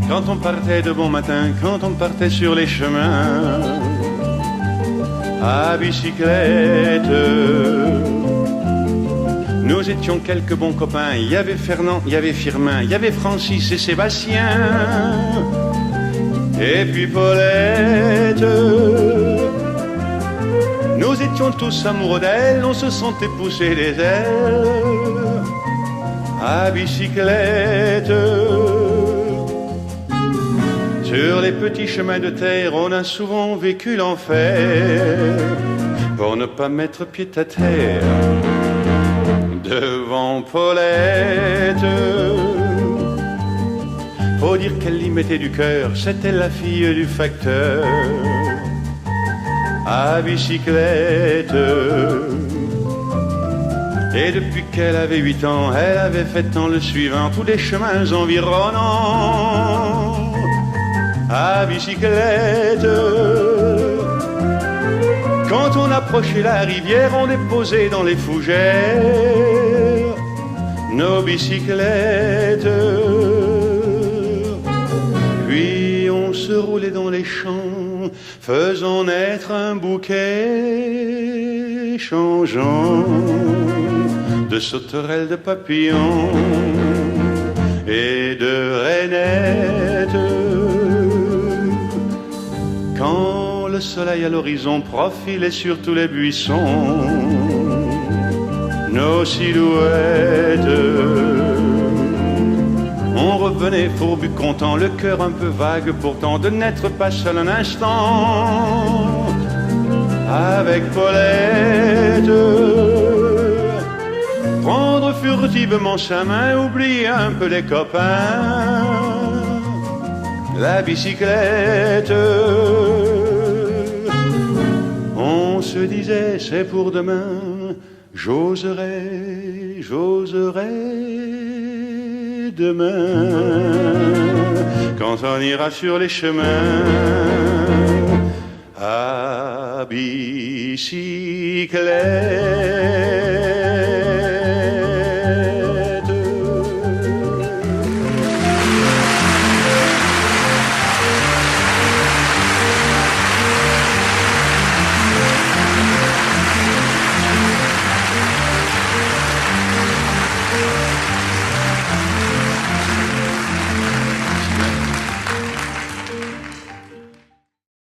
Quand on partait de bon matin, quand on partait sur les chemins à bicyclette, nous étions quelques bons copains. Il y avait Fernand, il y avait Firmin, il y avait Francis et Sébastien, et puis Paulette. Nous étions tous amoureux d'elle, on se sentait pousser les ailes à bicyclette. Sur les petits chemins de terre, on a souvent vécu l'enfer pour ne pas mettre pied à terre devant Paulette. Faut dire qu'elle y mettait du cœur, c'était la fille du facteur à bicyclette. Et depuis qu'elle avait 8 ans, elle avait fait tant le suivant, tous les chemins environnants à bicyclette. Quand on approchait la rivière, on déposait dans les fougères nos bicyclettes. Puis on se roulait dans les champs, faisant naître un bouquet changeant de sauterelles, de papillons et de rainettes. Quand le soleil à l'horizon profilait sur tous les buissons nos silhouettes, on revenait fourbu content, le cœur un peu vague pourtant, de n'être pas seul un instant avec Paulette. Prendre furtivement sa main, oublier un peu les copains, la bicyclette. On se disait c'est pour demain, j'oserai, demain, quand on ira sur les chemins